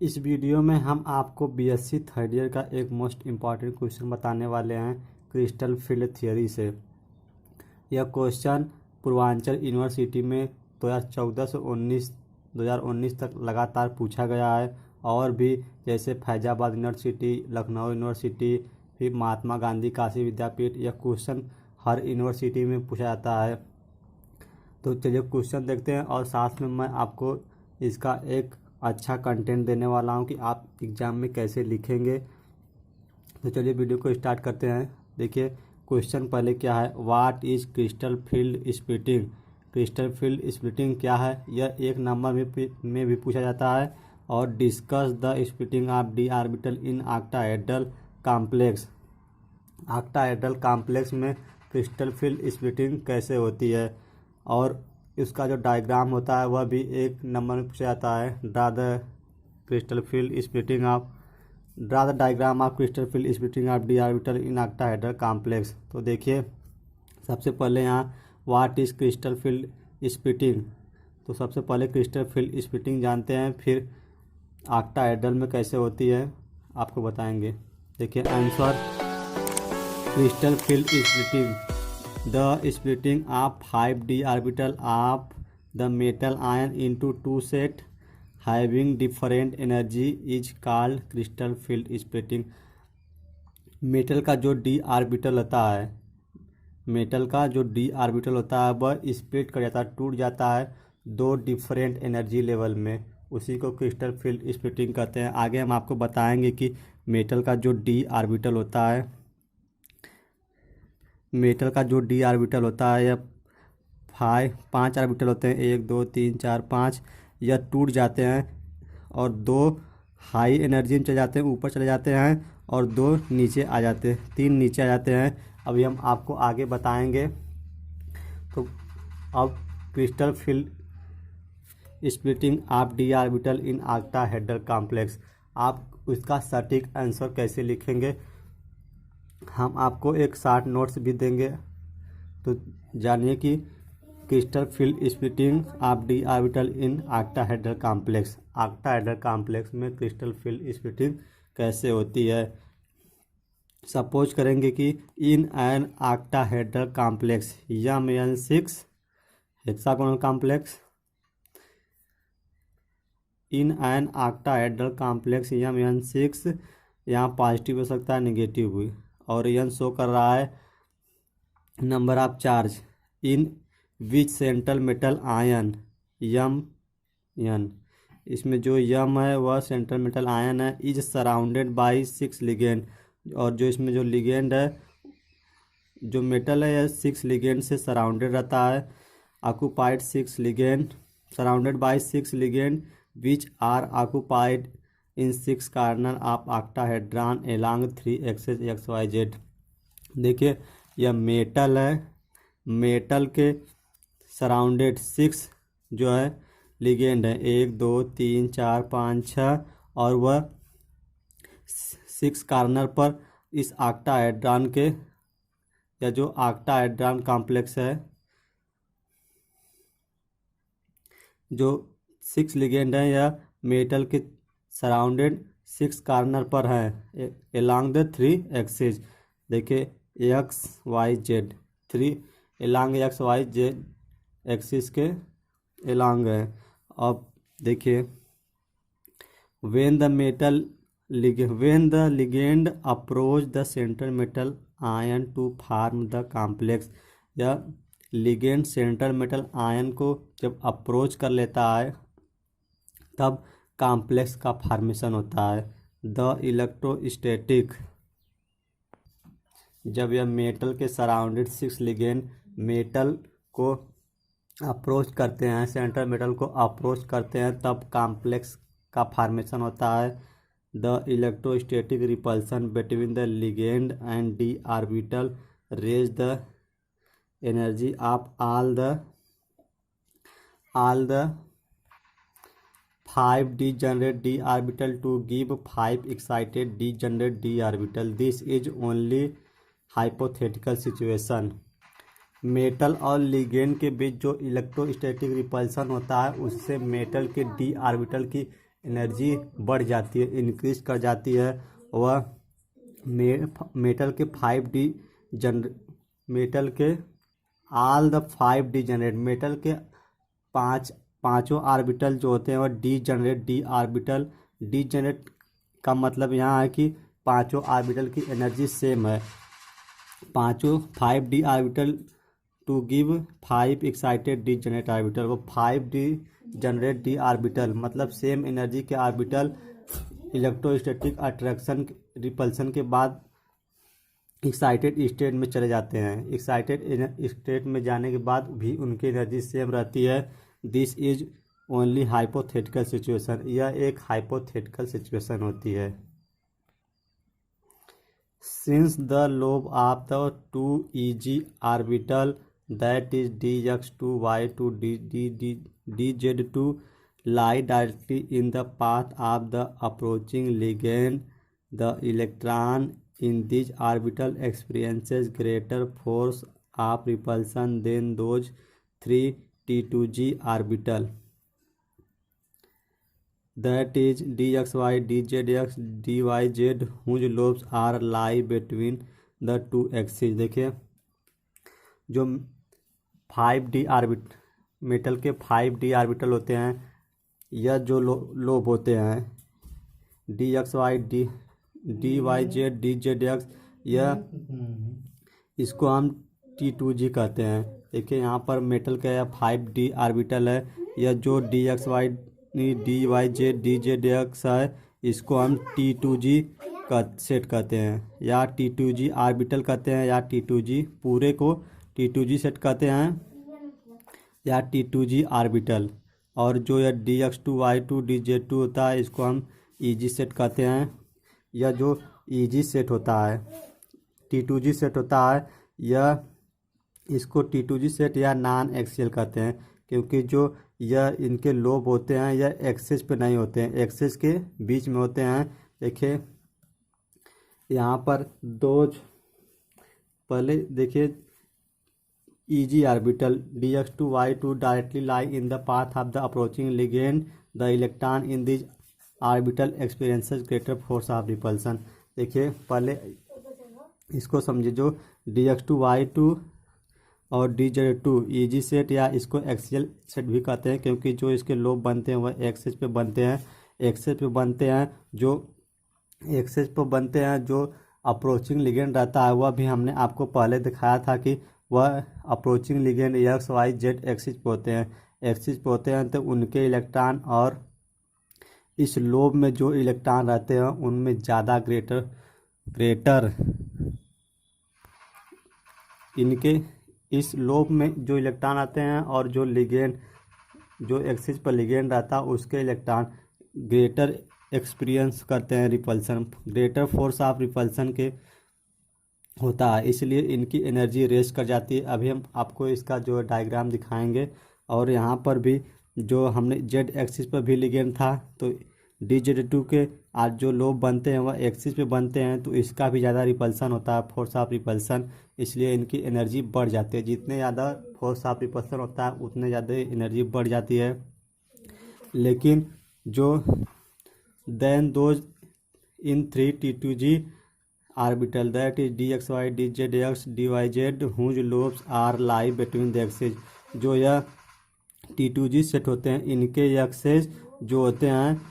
इस वीडियो में हम आपको बीएससी थर्ड ईयर का एक मोस्ट इम्पॉर्टेंट क्वेश्चन बताने वाले हैं क्रिस्टल फील्ड थ्योरी से। यह क्वेश्चन पूर्वांचल यूनिवर्सिटी में 2014 से 2019 तक लगातार पूछा गया है और भी जैसे फैजाबाद यूनिवर्सिटी, लखनऊ यूनिवर्सिटी, फिर महात्मा गांधी काशी विद्यापीठ, यह क्वेश्चन हर यूनिवर्सिटी में पूछा जाता है। तो चलिए क्वेश्चन देखते हैं और साथ में मैं आपको इसका एक अच्छा कंटेंट देने वाला हूं कि आप एग्ज़ाम में कैसे लिखेंगे। तो चलिए वीडियो को स्टार्ट करते हैं। देखिए क्वेश्चन पहले क्या है, what is crystal field splitting. Crystal field splitting क्या है, यह एक नंबर में भी पूछा जाता है। और discuss the splitting of D orbital in octahedral complex. Octahedral complex में क्रिस्टल फील्ड स्प्लिटिंग कैसे होती है और इसका जो डायग्राम होता है वह भी एक नंबर में पूछा जाता है। Draw the crystal field splitting of draw the diagram of crystal field splitting of D orbital in octahedral complex. तो देखिए सबसे पहले यहाँ what is crystal field splitting. तो सबसे पहले क्रिस्टल फील्ड स्प्लिटिंग जानते हैं, फिर ऑक्टाहेड्रल में कैसे होती है आपको बताएंगे। देखिए answer, crystal field splitting the splitting of 5d orbital of the metal ion into two set having different energy is called crystal field splitting। Metal का जो डी ऑर्बिटल होता है, मेटल का जो डी ऑर्बिटल होता है वह स्प्लिट कर जाता है, टूट जाता है दो डिफरेंट एनर्जी लेवल में, उसी को क्रिस्टल फील्ड स्प्लिटिंग कहते हैं। आगे हम आपको बताएंगे कि मेटल का जो डी ऑर्बिटल होता है, मेटल का जो डी ऑर्बिटल होता है, यह 5 ऑर्बिटल होते हैं, 1 2 3 4 5, यह टूट जाते हैं और 2 हाई एनर्जी में चले जाते हैं, ऊपर चले जाते हैं और 2 नीचे आ जाते हैं, 3 नीचे आ जाते हैं। अभी हम आपको आगे बताएंगे। तो अब crystal field splitting of D orbital in octahedral complex, आप उसका सटीक आंसर कैसे लिखेंगे हम आपको एक शॉर्ट नोट्स भी देंगे। तो जानिए कि crystal field splitting of D orbital in octahedral complex, octahedral complex में क्रिस्टल फील्ड स्प्लिटिंग कैसे होती है। सपोज करेंगे कि in an octahedral complex Mn6 hexagonal complex, in an octahedral complex Mn6, यहाँ पॉजिटिव हो सकता है, नेगेटिव भी, और यन शो कर रहा है number of charge in which central metal ion Mn। इसमें जो यम है वह सेंट्रल मेटल आयन है, इज सराउंडेड बाय 6 लिगेंड, और जो इसमें जो लिगेंड है, जो मेटल है यह 6 लिगेंड से सराउंडेड रहता है। Occupied 6 ligand, surrounded by 6 ligand which are occupied in 6 corner of octahedron along 3 axes XYZ। देखिए यह मेटल है, मेटल के सराउंडेड 6 जो है लिगेंड है, 1 2 3 4 5 6, और वह 6 कार्नर पर इस ऑक्टाहेड्रॉन के, या जो ऑक्टाहेड्रॉन कॉम्प्लेक्स है, जो 6 लिगेंड है यह मेटल के सराउंडेड 6 कार्नर पर है एलॉन्ग द 3 एक्सिस। देखिए XYZ, 3 एलॉन्ग XYZ एक्सिस के एलॉन्ग है। अब देखिए when the ligand approach the central metal ion to form the complex, यह लिगेंड सेंट्रल मेटल आयन को जब अप्रोच कर लेता है तब कॉम्प्लेक्स का फॉर्मेशन होता है। द इलेक्ट्रोस्टैटिक, जब यह मेटल के सराउंडेड 6 लिगेंड मेटल को अप्रोच करते हैं, सेंट्रल मेटल को अप्रोच करते हैं, तब कॉम्प्लेक्स का फॉर्मेशन होता है। The electrostatic repulsion between the ligand and d orbital raise the energy of all the 5 degenerate d orbital to give 5 excited degenerate d orbital। This is only hypothetical situation। Metal और ligand के बीच जो electrostatic repulsion होता है उससे metal के D orbital की energy बढ़ जाती है, इंक्रीज कर जाती है। वह मेटल के 5D मेटल के all the 5D generate, metal के पाँचों ऑर्बिटल जो होते हैं वह डी ऑर्बिटल। डी जनरेट का मतलब यहाँ है कि पांचों ऑर्बिटल की एनर्जी सेम है। पांचों 5D orbital to give 5 excited degenerate orbital. वो 5D जनरेट डी ऑर्बिटल मतलब सेम एनर्जी के ऑर्बिटल इलेक्ट्रोस्टैटिक अट्रैक्शन रिपल्सन के बाद एक्साइटेड स्टेट में चले जाते हैं। एक्साइटेड स्टेट में जाने के बाद भी उनकी एनर्जी सेम रहती है। This is only hypothetical situation, यह एक हाइपोथेटिकल सिचुएशन होती है। Since the lobe of the 2 orbital that is dx2 y2 dz2 lie directly in the path of the approaching ligand, the electron in this orbital experiences greater force of repulsion than those 3 T2G orbital, that is dxy dzx dyz whose lobes are lie between the two axes। देखिए जो 5D metal के 5D orbital होते हैं, यह जो lobe होते हैं dxy dyz dzx, यह इसको हम T2G कहते हैं। देखिए यहाँ पर मेटल का यह 5D ऑर्बिटल है, यह जो dxy dyz dzx है इसको हम T2G का सेट कहते हैं या T2G ऑर्बिटल कहते हैं या T2G पूरे को T2G सेट कहते हैं या T2G ऑर्बिटल। और जो यह dx2 y2 dz2 होता है इसको हम EG सेट कहते हैं। यह जो EG सेट होता है T2G सेट होता है, यह इसको T2G सेट या नॉन एक्सियल कहते हैं क्योंकि जो यह इनके लोब होते हैं यह एक्सिस पे नहीं होते हैं, एक्सिस के बीच में होते हैं। देखिए यहाँ पर पहले देखिए EG orbital dx2 y2 directly lie in the path of the approaching ligand, the electron in this orbital experiences greater force of repulsion. देखिए पहले इसको समझिए, जो dx2 y2 और dz2 EG सेट या इसको एक्सियल सेट भी कहते हैं क्योंकि जो इसके लोब बनते हैं वह एक्सिस पे बनते हैं। एक्सिस पे बनते हैं जो अप्रोचिंग लिगेंड रहता है वह भी हमने आपको पहले दिखाया था कि वह approaching ligand x y z axis पे होते हैं तो उनके इलेक्ट्रॉन और इस लोब में जो इलेक्ट्रॉन रहते हैं उनमें ज़्यादा ग्रेटर इनके इस लोब में जो इलेक्ट्रॉन आते हैं और जो लिगेंड जो एक्सिस पर लिगेंड रहता है उसके इलेक्ट्रॉन ग्रेटर एक्सपीरियंस करते हैं repulsion, greater force of repulsion के होता है, इसलिए इनकी एनर्जी रेस्ट कर जाती है। अभी हम आपको इसका जो डायग्राम दिखाएंगे। और यहाँ पर भी जो हमने जेड एक्सिस पर भी लिगेंड था तो dz2 के आज जो लोब बनते हैं वह एक्सिस पे बनते हैं तो इसका भी ज़्यादा रिपल्सन होता है, फोर्स ऑफ रिपल्सन, इसलिए इनकी एनर्जी बढ़ जाती है। जितने ज़्यादा फोर्स ऑफ रिपल्सन होता है उतने ज़्यादा एनर्जी बढ़ जाती है। लेकिन जो then those in 3 T2G orbital that is dxy dzx dyz whose lobes are lie between the axes, जो यह T2G सेट होते हैं इनके एक्सेस जो होते हैं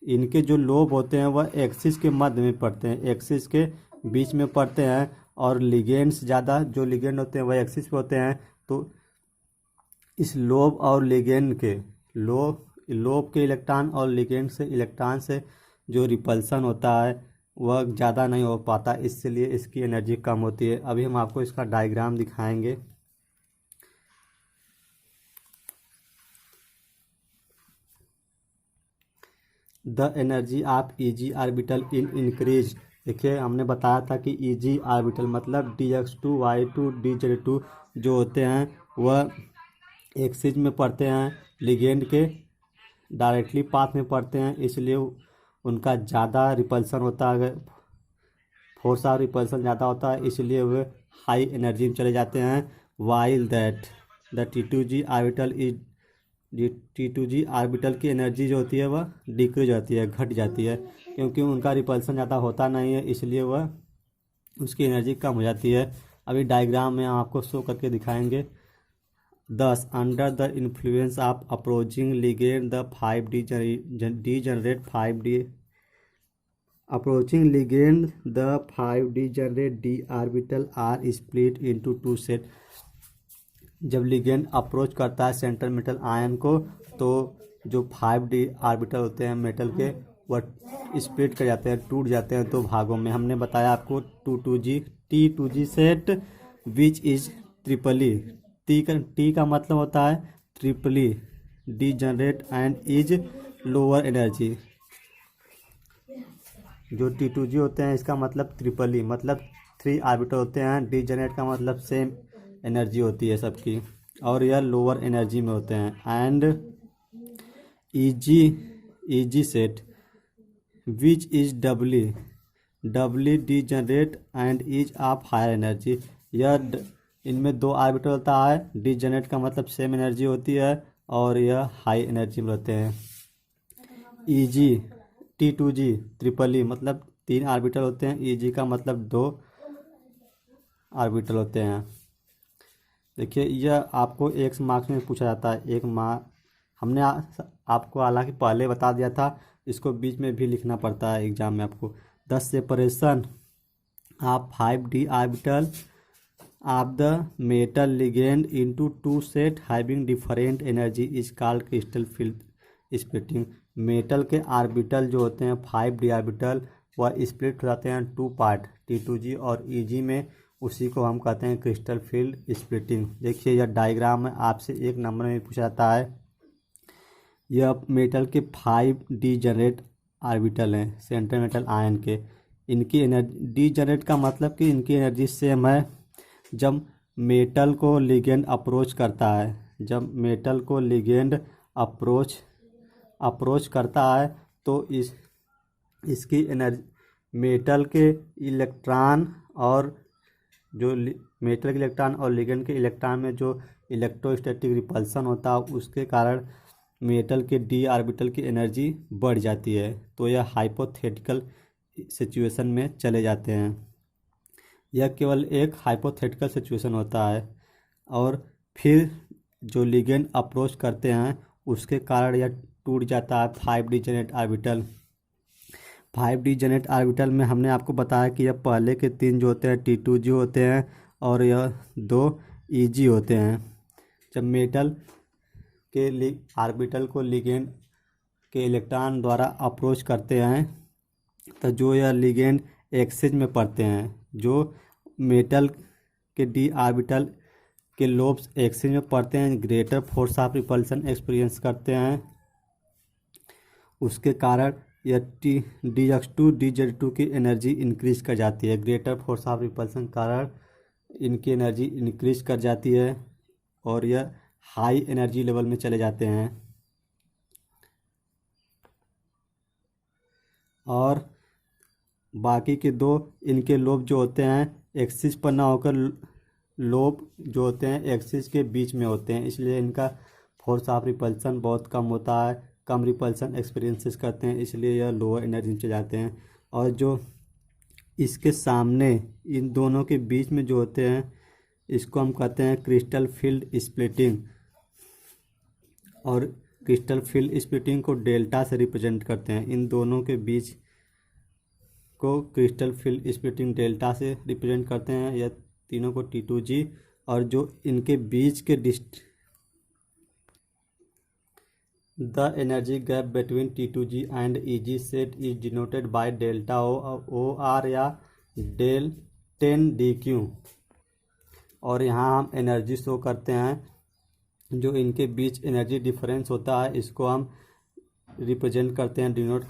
इनके जो लोब होते हैं वह एक्सिस के मध्य में पड़ते हैं, एक्सिस के बीच में पड़ते हैं। और लिगेंड्स ज़्यादा जो लिगेंड होते हैं वह एक्सिस पे होते हैं तो इस लोब और लिगेंड के लोब के इलेक्ट्रॉन और लिगेंड से इलेक्ट्रॉन से जो रिपल्सन होता है वह ज़्यादा नहीं हो पाता, इसलिए इसकी एनर्जी कम होती है। अभी हम आपको इसका डायग्राम दिखाएंगे। The energy of EG orbital in increase. देखिए हमने बताया था कि EG ऑर्बिटल मतलब dx2 y2 dz2 जो होते हैं वह एक्सिस में पड़ते हैं, लिगेंड के डायरेक्टली पाथ में पड़ते हैं, इसलिए उनका ज़्यादा रिपल्सन होता है, फोर्स ऑफ रिपल्सन ज़्यादा होता है, इसलिए वे हाई एनर्जी में चले जाते हैं। While that the T2G orbital is T2G orbital की एनर्जी जो होती है वह डिक्रीज होती है, घट जाती है, क्योंकि उनका रिपल्सन ज़्यादा होता नहीं है, इसलिए वह उसकी एनर्जी कम हो जाती है। अभी डायग्राम में आपको शो करके दिखाएंगे। Thus, under the influence of approaching ligand, the 5D degenerate 5D approaching ligand, the 5D degenerate d orbital are split into two set। जब लिगेंड अप्रोच करता है सेंट्रल मेटल आयन को, तो जो 5D ऑर्बिटल होते हैं मेटल के, वह स्प्लिट कर जाते हैं, टूट जाते हैं दो भागों में। हमने बताया आपको T2G set which is triply, T का मतलब होता है triply degenerate and is lower energy. जो T2G होते हैं इसका मतलब ट्रिपली मतलब 3 ऑर्बिटल होते हैं, डीजनरेट का मतलब सेम एनर्जी होती है सबकी, और यह लोअर एनर्जी में होते हैं। And EG set which is doubly degenerate and is of higher energy. यह इनमें 2 ऑर्बिटल होता है, डीजनरेट का मतलब सेम एनर्जी होती है, और यह हाई एनर्जी में रहते हैं। ईजी T2G ट्रिपली मतलब 3 ऑर्बिटल होते हैं, ईजी का मतलब 2 ऑर्बिटल होते हैं। देखिए यह आपको 1 मार्क्स में पूछा जाता है। हमने आपको हालांकि पहले बता दिया था, इसको बीच में भी लिखना पड़ता है एग्जाम में आपको। 10 separation of 5D orbital of the metal ligand into 2 set having different energy is called crystal field splitting. Metal के ऑर्बिटल जो होते हैं 5D ऑर्बिटल, वह स्प्लिट हो जाते हैं 2 पार्ट T2G और EG में, उसी को हम कहते हैं क्रिस्टल फील्ड स्प्लिटिंग। देखिए यह डायग्राम में आपसे 1 नंबर में पूछा जाता है। यह मेटल के 5D जनरेट ऑर्बिटल हैं सेंट्रल मेटल आयन के। इनकी एनर्जी डी जनरेट का मतलब कि इनकी एनर्जी सेम है। जब मेटल को लिगेंड अप्रोच करता है, जब मेटल को लिगेंड अप्रोच करता है, तो इसकी एनर्जी मेटल के इलेक्ट्रॉन और जो मेटल के इलेक्ट्रॉन और लिगेंड के इलेक्ट्रॉन में जो इलेक्ट्रोस्टैटिक रिपल्सन होता है, उसके कारण मेटल के डी ऑर्बिटल की एनर्जी बढ़ जाती है। तो यह हाइपोथेटिकल सिचुएशन में चले जाते हैं। यह केवल एक हाइपोथेटिकल सिचुएशन होता है, और फिर जो लिगेंड अप्रोच करते हैं उसके कारण यह टूट जाता है 5D Janet orbital. 5D Janet orbital में हमने आपको बताया कि यह पहले के 3 जो होते हैं T2G होते हैं, और यह 2 EG होते हैं। जब मेटल के ऑर्बिटल को लिगेंड के इलेक्ट्रॉन द्वारा अप्रोच करते हैं, तो जो यह लिगेंड एक्सिस में पड़ते हैं, जो मेटल के डी ऑर्बिटल के लोब्स एक्सिस में पड़ते हैं, greater force of repulsion experience करते हैं। उसके कारण यह DX2 DZ2 की एनर्जी इंक्रीज कर जाती है। ग्रेटर फोर्स ऑफ रिपल्सन कारण इनकी एनर्जी इंक्रीज कर जाती है, और यह हाई एनर्जी लेवल में चले जाते हैं। और बाकी के 2 इनके लोब जो होते हैं एक्सिस पर ना होकर लोब जो होते हैं एक्सिस के बीच में होते हैं, इसलिए इनका फोर्स ऑफ रिपल्सन बहुत कम होता है, कम रिपल्सन एक्सपीरियंसेस करते हैं, इसलिए यह लोअर एनर्जी में चले जाते हैं। और जो इसके सामने इन दोनों के बीच में जो होते हैं, इसको हम कहते हैं क्रिस्टल फील्ड स्प्लिटिंग, और क्रिस्टल फील्ड स्प्लिटिंग को डेल्टा से रिप्रेजेंट करते हैं। इन दोनों के बीच को क्रिस्टल फील्ड स्प्लिटिंग डेल्टा से रिप्रेजेंट करते हैं, यह तीनों को T2G, और जो इनके बीच के the energy gap between T2G and EG set is denoted by delta OR या डेल 10DQ। और यहाँ हम एनर्जी शो करते हैं, जो इनके बीच एनर्जी डिफरेंस होता है, इसको हम रिप्रेजेंट करते हैं, डिनोट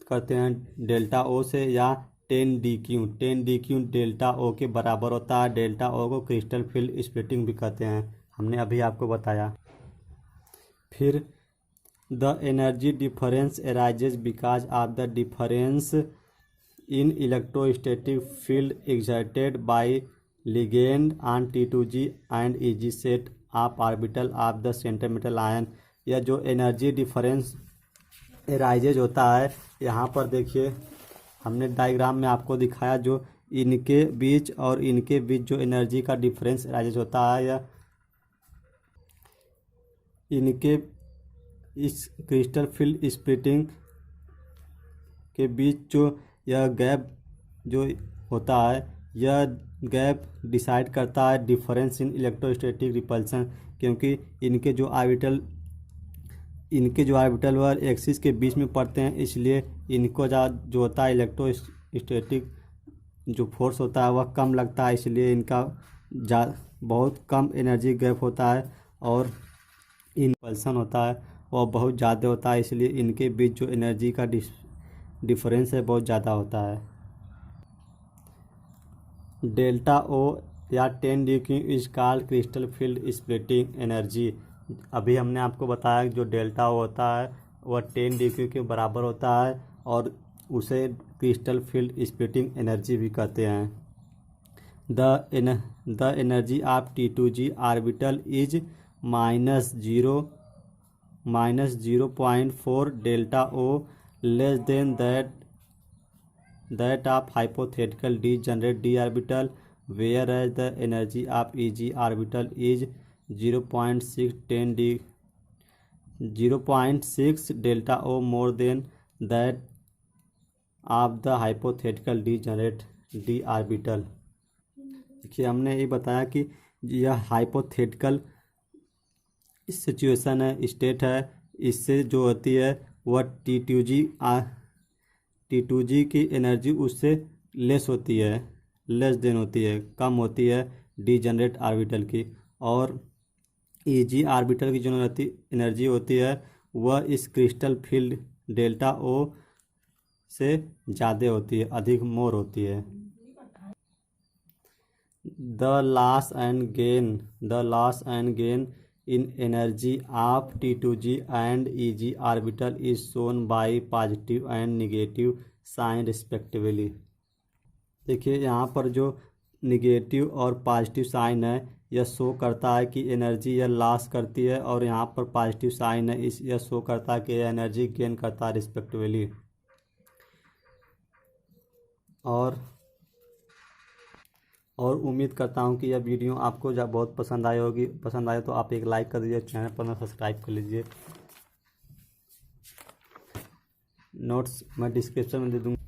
करते हैं डेल्टा O से या 10DQ। 10DQ डेल्टा O के बराबर होता है। डेल्टा O को क्रिस्टल फील्ड स्प्लिटिंग भी कहते हैं, हमने अभी आपको बताया। फिर the energy difference arises because of the difference in electrostatic field exerted by ligand on T2G and EG set of orbital of the central metal ion. या जो एनर्जी डिफरेंस एराइजेज होता है, यहाँ पर देखिए हमने डायग्राम में आपको दिखाया जो इनके बीच और इनके बीच जो एनर्जी का डिफरेंस एराइजेज होता है, या इनके इस क्रिस्टल फील्ड स्प्लिटिंग के बीच जो यह गैप जो होता है, यह गैप डिसाइड करता है डिफरेंस इन इलेक्ट्रोस्टैटिक रिपल्सन, क्योंकि इनके जो ऑर्बिटल व एक्सिस के बीच में पड़ते हैं, इसलिए इनको जो होता है इलेक्ट्रोस्टैटिक जो फोर्स होता है वह कम लगता है, इसलिए इनका बहुत कम एनर्जी गैप होता है, और इनपल्सन होता है वह बहुत ज़्यादा होता है, इसलिए इनके बीच जो एनर्जी का डिफरेंस है बहुत ज़्यादा होता है। डेल्टा ओ या 10 DQ is called crystal field splitting energy. अभी हमने आपको बताया कि जो डेल्टा ओ होता है वह 10 DQ के बराबर होता है, और उसे क्रिस्टल फील्ड स्प्लिटिंग एनर्जी भी कहते हैं। The energy of T2G orbital is -0.4 delta o less than that of hypothetical degenerate d orbital, whereas the energy of EG orbital is 0.6 delta O more than that of the hypothetical degenerate d orbital। देखिए हमने ये बताया कि यह hypothetical situation है, state है, इससे जो होती है वह T2G की एनर्जी उससे लेस होती है, लेस देन होती है, कम होती है डीजनरेट ऑर्बिटल की, और EG ऑर्बिटल की जो एनर्जी होती है वह इस क्रिस्टल फील्ड डेल्टा ओ से ज़्यादा होती है, अधिक मोर होती है। The loss and gain in energy of T2G and EG orbital is shown by positive and negative sign respectively। देखिए यहाँ पर जो निगेटिव और पॉजिटिव साइन है यह शो करता है कि एनर्जी यह लॉस करती है, और यहाँ पर पॉजिटिव साइन है यह शो करता है कि यह एनर्जी गेन करता है रिस्पेक्टिवली। और उम्मीद करता हूँ कि यह वीडियो आपको जब बहुत पसंद आई होगी, पसंद आए तो आप एक लाइक कर दीजिए, चैनल पर सब्सक्राइब कर लीजिए। नोट्स मैं डिस्क्रिप्शन में दे दूँगा।